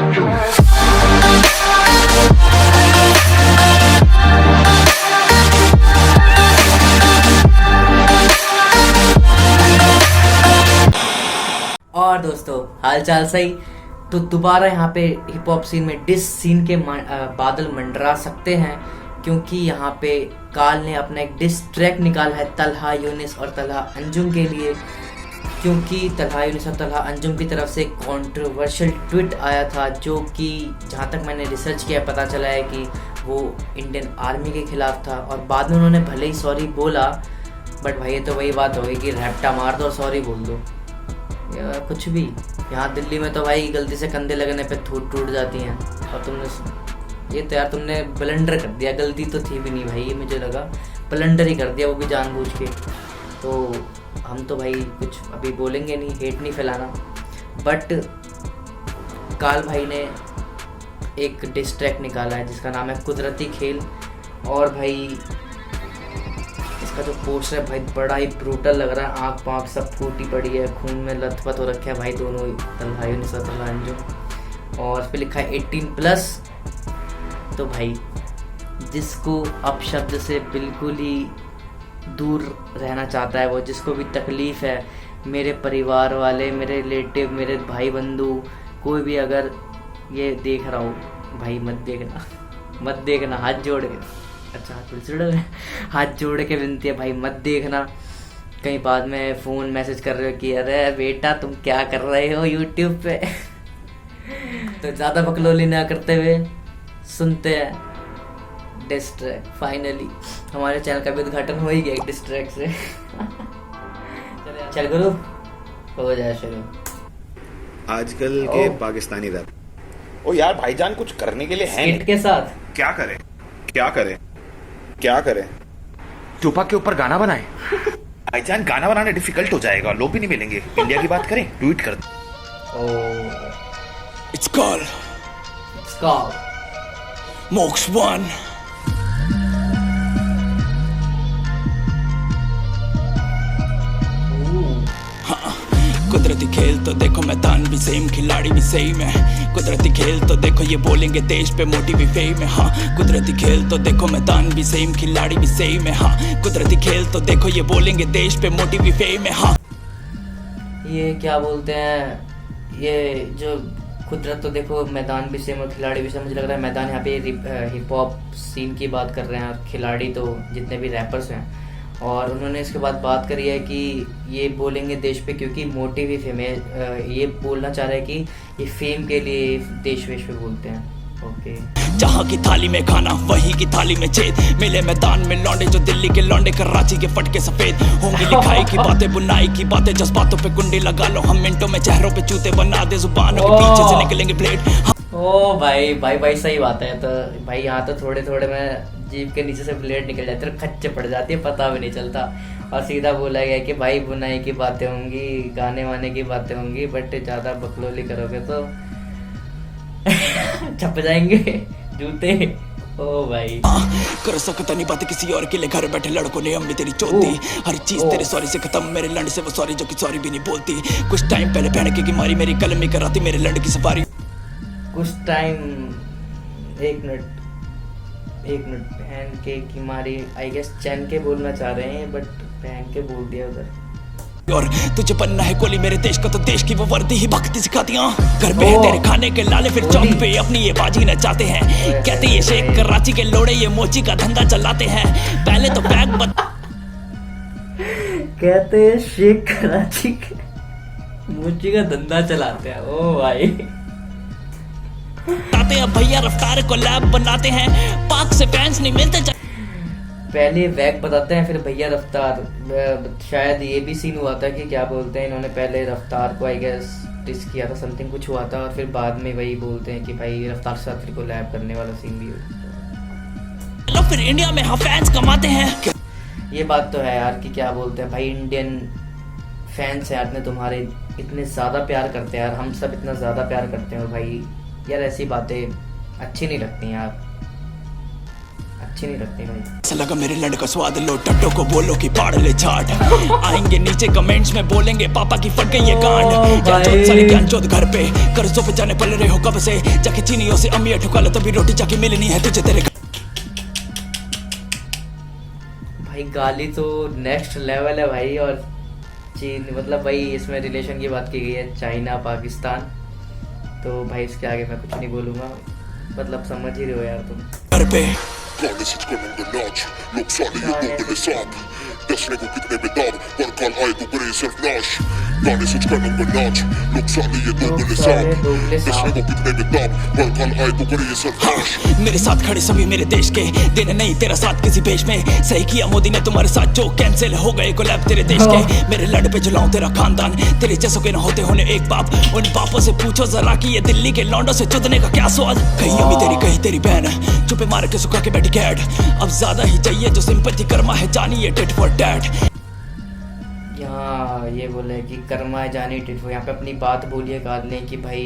और दोस्तों हाल चाल सही। तो दोबारा यहाँ पे हिप हॉप सीन में डिस सीन के बादल मंडरा सकते हैं, क्योंकि यहाँ पे काल ने अपना एक डिस ट्रैक निकाला है तलहा यूनिस और तलहा अंजुम के लिए, क्योंकि तलहा यूनिस और तलहा अंजुम की तरफ से कंट्रोवर्शियल ट्वीट आया था, जो कि जहाँ तक मैंने रिसर्च किया पता चला है कि वो इंडियन आर्मी के खिलाफ था। और बाद में उन्होंने भले ही सॉरी बोला, बट भाई ये तो वही बात होगी कि रैप्टा मार दो और सॉरी बोल दो, या कुछ भी। यहाँ दिल्ली में तो भाई गलती से कंधे लगने पे टूट जाती हैं, और तुमने ये तो यार तुमने ब्लंडर कर दिया, गलती तो थी भी नहीं भाई, ये मुझे लगा ब्लंडर ही कर दिया, वो भी जानबूझ के। तो हम तो भाई कुछ अभी बोलेंगे नहीं, हेट नहीं फैलाना, बट काल भाई ने एक डिस ट्रैक निकाला है जिसका नाम है कुदरती खेल। और भाई इसका जो पोस्टर है भाई बड़ा ही ब्रूटल लग रहा है, आँख पाँख सब फूटी पड़ी है, खून में लथपथ हो रखा है भाई दोनों तलहा यूनिस और तलहा अंजुम, और इस पर लिखा है 18+। तो भाई जिसको अपशब्द से बिल्कुल ही दूर रहना चाहता है, वो जिसको भी तकलीफ़ है, मेरे परिवार वाले, मेरे रिलेटिव, मेरे भाई बंधु, कोई भी अगर ये देख रहा हो भाई मत देखना, हाथ जोड़ के, अच्छा हाथ जोड़ के विनती है भाई मत देखना। कहीं बाद में फ़ोन मैसेज कर रहे हो कि अरे बेटा तुम क्या कर रहे हो यूट्यूब पे। तो ज़्यादा बकलोली ना करते हुए सुनते हैं डिस ट्रैक। फाइनली हमारे चैनल का भी उद्घाटन हो ही गया एक डिस ट्रैक से। चल गुरु हो जाए शुरू। आजकल के पाकिस्तानी रैप। ओ यार भाईजान कुछ करने के लिए है स्किट के साथ क्या करें? टूपाक के ऊपर गाना बनाए। भाईजान गाना बनाना डिफिकल्ट हो जाएगा, लोग भी नहीं मिलेंगे। इंडिया की बात करें, ट्वीट कर। It's called Mox One. कुदरती खेल तो देखो मैदान भी सेम, खिलाड़ी भी सही में। कुदरती खेल तो देखो ये बोलेंगे देश पे मोटी भी फेम है। हाँ कुदरती खेल तो देखो मैदान भी सेम, खिलाड़ी भी सही में। हाँ कुदरती खेल तो देखो ये बोलेंगे देश पे मोटी भी फेम है। हाँ ये क्या बोलते हैं, ये जो कुदरत तो देखो मैदान भी सेम और खिलाड़ी भी सेम, मुझे लग रहा है मैदान यहाँ पे हिप हॉप सीन की बात कर रहे हैं, और खिलाड़ी तो जितने भी रैपर्स हैं। और उन्होंने इसके बाद बात करी है कि ये बोलेंगे देश पे क्योंकि मोटिव ही फेम है, ये बोलना चाह रहे हैं कि ये फेम के लिए देश वेश पे बोलते हैं। ओके जहाँ की थाली में खाना वही की थाली में छेद, मिले मैदान में लौंडे जो दिल्ली के लौंडे, कराची के फटके सफेद। होंगी लिखाई की बातें, बुनाई की बातें, जज्बातों पे कुंडी लगा लो हम मिनटों में, चेहरों पे चूते बना दे, जुबानों के पीछे से निकलेंगे ब्लेड। ओ भाई सही बात है। तो भाई यहाँ तो थोड़े में जीभ के नीचे से ब्लेड निकल जाते हैं, खच्चे पड़ जाती है, पता भी नहीं चलता। और सीधा बोला गया कि भाई बुनाई की बातें होंगी, गाने वाने की बातें होंगी, बट ज़्यादा बकलोली करोगे तो छप जाएंगे जूते। ओ भाई कर सकता नहीं बात किसी और के लिए, घर बैठे लड़कों ने हमने तेरी चोती, हर चीज तेरे सॉरी से खत्म, मेरे लंड से वो सॉरी जो कि सॉरी भी नहीं बोलती। कुछ टाइम पहले पहन के मारी मेरी कलम में कराती मेरे लंड की सफारी। कुछ टाइम एक मिनट पहन के की मारी, आई गेस चैन के बोलना चाह रहे हैं, बट पहन के बोल दिया उधर। और तुझे बनना है कोली मेरे देश का, तो देश की वो वर्दी ही भक्ति सिखाती। घर पे तेरे खाने के लाले, फिर चौक पे अपनी ये बाजी नचाते हैं। कहते ये शेख कराची के लोड़े ये मोची का धंधा चलाते हैं। पहले तो बैग कहते हैं शेख कराची के मोची का धंधा चलाते हैं। ओ भाई आते हैं भैया रफ्तार को लैब बनाते हैं, पाक से फैंस नहीं मिलते। पहले वैग बताते हैं फिर भैया रफ्तार। शायद ये भी सीन हुआ था कि क्या बोलते हैं, इन्होंने पहले रफ्तार को आई गेस डिस किया था, समथिंग कुछ हुआ था, और फिर बाद में वही बोलते हैं कि भाई रफ्तार से साथ को लैब करने वाला सीन भी हुआ। फिर इंडिया में हाँ फैंस कमाते हैं। ये बात तो है यार कि क्या बोलते हैं भाई, इंडियन फैंस यार ने तुम्हारे इतने ज़्यादा प्यार करते हैं यार, हम सब इतना ज़्यादा प्यार करते हैं, और भाई यार ऐसी बातें अच्छी नहीं लगती यार, अच्छी नहीं लगती भाई। ऐसा लगा मेरे लड़ का स्वाद, लो टट्टो को बोलो कि पाड़ ले चाट। आएंगे नीचे कमेंट्स में बोलेंगे पापा की फट गई ये गांड। क्या चोद साले ज्ञान चोद घर पे कर्जों पे जाने पल रहे हो कब से, जाके चीनियों से अम्मी ठुका लो तभी रोटी जाके मिलनी है तुझे तेरे। भाई गाली तो नेक्स्ट लेवल है भाई। और चीन मतलब भाई इसमें रिलेशन की बात की गई है, चाइना पाकिस्तान, तो भाई इसके आगे मैं कुछ नहीं बोलूँगा, मतलब समझ ही रहे हो यार तुम। घर पे गाने सच करूंगा नाच, लोग साले ये दोगले सांप, दसने को कितने बेताब पर कल आए तो करे सिर्फ नाश। गाने सच करूंगा नाच, लोग साले ये दोगले सांप, दसने को कितने बेताब पर कल आए तो करे सिर्फ नाश। मेरे साथ खड़े सभी मेरे देश के, देने नहीं तेरा साथ किसी पेश में। सही किया मोदी ने तुम्हारे साथ जो कैंसिल हो गए कोलैब तेरे देश के। मेरे लड़ पे जलाऊं तेरा खानदान, तेरे जैसों के न होते होने एक बाप। उन बापों से पूछो जरा कि ये दिल्ली के लौंडों से चुदने का क्या स्वाद। कहीं अम्मी तेरी कहीं तेरी बहन, चुपे मार के सुखा के बैठी कैट। अब ज्यादा ही चाहिए जो सिंपैथी कर्मा है जानी ये टिट फॉर टैट। यहाँ ये बोले कि कर्मा है जानी टिट फॉर, यहाँ पे अपनी बात बोलिए गालियाँ कि भाई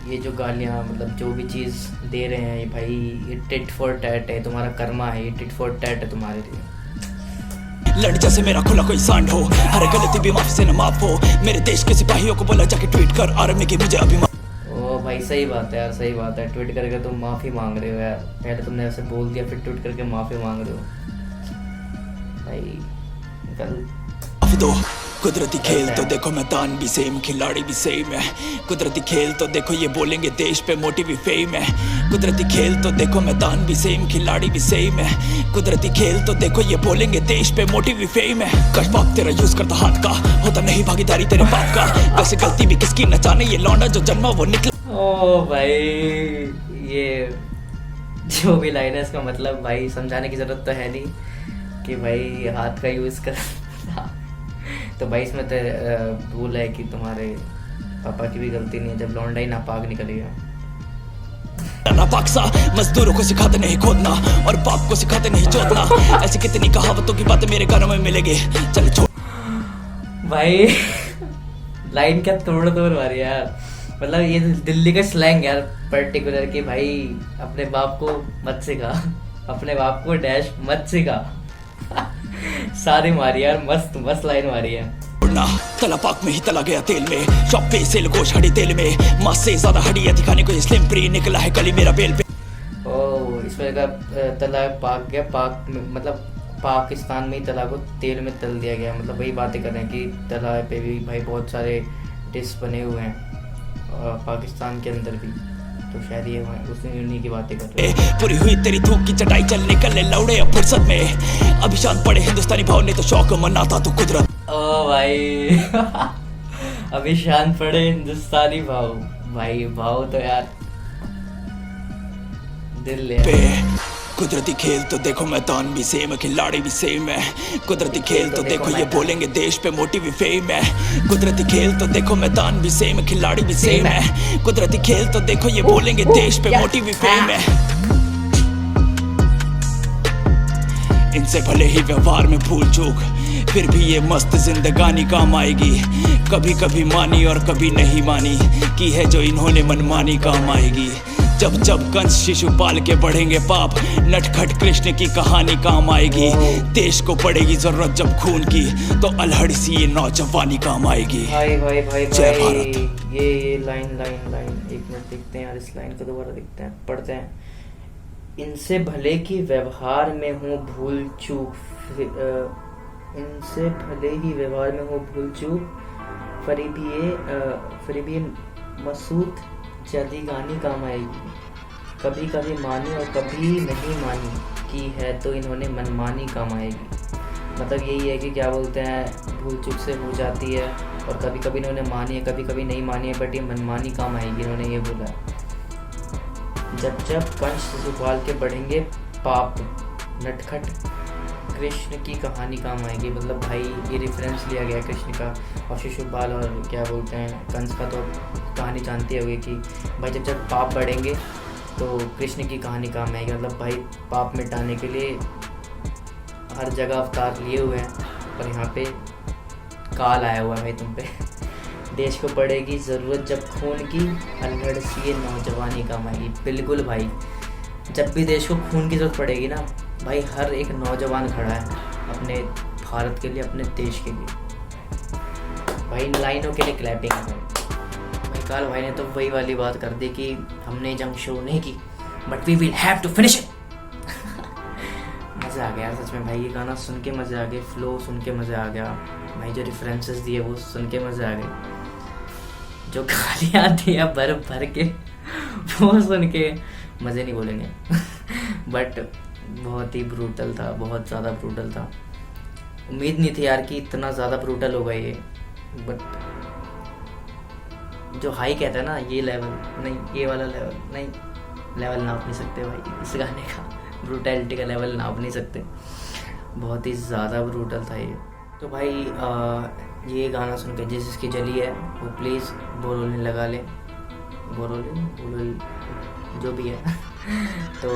ये जो गालियाँ मतलब जो भी चीज़ दे रहे हैं ये भाई ये टिट फॉर टैट है, तुम्हारा कर्मा है, ये टिट फॉर टैट है तुम्हारे लिए। लड़ जैसे मेरा खुला कोई सांड हो, हर गलती भी माफी से न माफ हो। मेरे देश के सिपाहियों को बोला जाके ट्वीट कर आर्मी की मुझे अभिमान। ओ भाई सही बात है यार, सही बात है। ट्वीट करके तुम माफ़ी मांग रहे हो यार, पहले तुमने ऐसे बोल दिया फिर ट्वीट करके माफ़ी मांग रहे हो भाई, गलत। दो कुदरती खेल तो देखो मैदान भी सेम, खिलाड़ी भी सेम है। कुदरती खेल तो देखो ये बोलेंगे देश पे मोटिव भी फेम है। कुदरती खेल तो देखो मैदान भी सेम, खिलाड़ी भी सेम है। कुदरती खेल तो देखो ये बोलेंगे देश पे मोटिव भी फेम है। कश बाप तेरा यूज करता हाथ का, होता नहीं भागीदारी तेरे बाप का। वैसे गलती भी किसकी न जाने, ये लौंडा जो जन्मा वो निकला। ओ भाई ये जो भी लाइन है इसका मतलब भाई समझाने की ज़रूरत तो है नहीं कि भाई हाथ का यूज़ कर। तो भाई इसमें तो भूल है कि तुम्हारे पापा की भी गलती नहीं है जब लौंडा ही नापाक निकल गया। नापाक सा मजदूरों को सिखाते नहीं खोदना और बाप को सिखाते नहीं चोदना। ऐसी कितनी कहावतों की बातें मेरे कानों में मिलेगी। चल छोड़ भाई लाइन क्या तोड़ मारी यार, मतलब ये दिल्ली का स्लैंग यार पर्टिकुलर कि भाई अपने बाप को मत सिखा, अपने बाप को डैश मत सिखा। सारी मारी यार, मस्त मस्त लाइन मारी है। तला पाक में ही तला गया तेल में, शॉप पे सेल गोश हड़ी तेल में। माँ से ज्यादा हड़ी है दिखाने को स्लिम प्री निकला है कली मेरा बेल पे। ओ इसमें का तला पाक गया, पाक में मतलब पाकिस्तान में ही तला को तेल में तल दिया गया, मतलब वही बातें कर रहे हैं कि तला पे भी भाई बहुत सारे डिश बने हुए हैं पाकिस्तान के अंदर भी, तो शायद ये उसमें उन्हीं की बातें कर रहे हैं। पूरी हुई तेरी थूक की चटाई चल निकल लौड़े अब फुर्सत में। अभी शांत पड़े हिंदुस्तानी भाव ने तो शौक मनाता तो कुदरत। ओ भाई अभी शांत पड़े हिंदुस्तानी भाव, भाई भाव तो यार दिल ले। कुदरती खेल तो देखो मैदान भी सेम है, खिलाड़ी भी सेम है। कुदरती खेल तो देखो ये बोलेंगे देश पे मोटिव भी फेम है। कुदरती खेल तो देखो मैदान भी सेम है, खिलाड़ी भी सेम है। कुदरती खेल तो देखो ये बोलेंगे देश पे मोटिव भी फेम है। इनसे भले ही व्यवहार में भूल चूक, फिर भी ये मस्त जिंदगानी काम आएगी। कभी कभी मानी और कभी नहीं मानी, की है जो इन्होंने मनमानी काम आएगी। जब जब कंस शिशुपाल के बढ़ेंगे पाप, नटखट कृष्ण की कहानी काम आएगी। देश को पड़ेगी जरूरत जब खून की, तो अलहड़ी सी ये नौजवानी काम आएगी। भाई भाई भाई जय भाई भारत। ये लाइन लाइन लाइन एक मिनट देखते हैं यार, इस लाइन को दोबारा देखते हैं, पढ़ते हैं। इनसे भले की व्यवहार में हो भूल चूक, इनसे भले ही व्यवहार में हो भूल चूक, फिर भी मसूद जल्दी गानी काम आएगी। कभी कभी मानी और कभी नहीं मानी, की है तो इन्होंने मनमानी काम आएगी। मतलब यही है कि क्या बोलते हैं भूल चूक से हो जाती है, और कभी कभी इन्होंने मानी है कभी कभी नहीं मानी है, बट ये मनमानी काम आएगी, इन्होंने ये बोला। जब जब कंस शिशुपाल के बढ़ेंगे पाप, नटखट कृष्ण की कहानी काम आएगी। मतलब भाई ये रेफरेंस लिया गया कृष्ण का और शिशुपाल और क्या बोलते हैं कंस का, तो कहानी जानते होंगे कि भाई जब जब पाप बढ़ेंगे तो कृष्ण की कहानी काम आएगी। मतलब भाई पाप मिटाने के लिए हर जगह अवतार लिए हुए हैं, और यहाँ पे काल आया हुआ है भाई तुम पे। देश को पड़ेगी ज़रूरत जब खून की, अल्हड़ सी नौजवानी काम आएगी। बिल्कुल भाई, जब भी देश को खून की ज़रूरत पड़ेगी ना भाई हर एक नौजवान खड़ा है अपने भारत के लिए, अपने देश के लिए। भाई इन लाइनों के लिए क्लैपिंग है भाई। काल भाई ने तो वही वाली बात कर दी कि हमने जंग शुरू नहीं की, but we will have to finish it. मज़ा आ गया सच में भाई, ये गाना सुन के मज़े आ गए, फ्लो सुन के मज़ा आ गया भाई, जो रेफरेंसेस दिए वो सुन के मज़े आ गए, जो गालियाँ दिया भर भर के वो सुन के मज़े नहीं बोलेंगे। बट बहुत ही ब्रूटल था, बहुत ज़्यादा ब्रूटल था। उम्मीद नहीं थी यार कि इतना ज़्यादा ब्रूटल होगा ये, बट जो हाई कहता है ना, ये लेवल नहीं, ये वाला लेवल नहीं, लेवल नाप नहीं सकते भाई इस गाने का, ब्रूटैलिटी का लेवल नाप नहीं सकते। बहुत ही ज़्यादा ब्रूटल था ये। तो भाई ये गाना सुन के जिसकी जली है वो प्लीज़ बोरोलिन लगा ले, बोरोलिन जो भी है। तो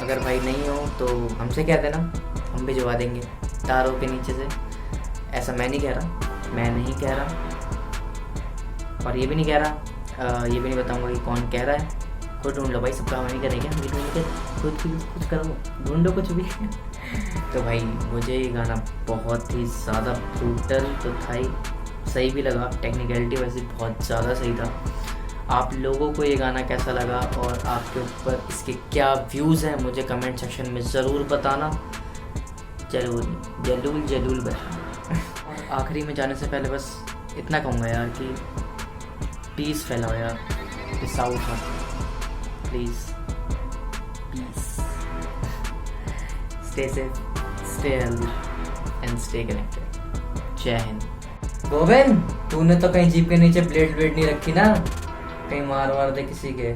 अगर भाई नहीं हो तो हमसे कह देना, हम भिजवा देंगे तारों के नीचे से। ऐसा मैं नहीं कह रहा, और ये भी नहीं कह रहा, ये भी नहीं बताऊंगा कि कौन कह रहा है। खुद ढूंढ लो भाई, सबका हम नहीं करेंगे, हम भी ढूंढ के खुद भी कुछ करो, ढूंढो कुछ भी। तो भाई मुझे ये गाना बहुत ही ज़्यादा ब्रूटल तो था ही, सही भी लगा, टेक्निकलिटी वैसे बहुत ज़्यादा सही था। आप लोगों को ये गाना कैसा लगा और आपके ऊपर इसके क्या व्यूज़ हैं मुझे कमेंट सेक्शन में ज़रूर बताना, जरूर बताना। और आखिरी में जाने से पहले बस इतना कहूँगा यार कि पीस फैलाओ यार, peace out please, peace, stay safe, stay healthy and stay connected. जय हिंद। गोविंद, तूने तो कहीं जीप के नीचे प्लेट नहीं रखी ना, कहीं मार दे किसी के।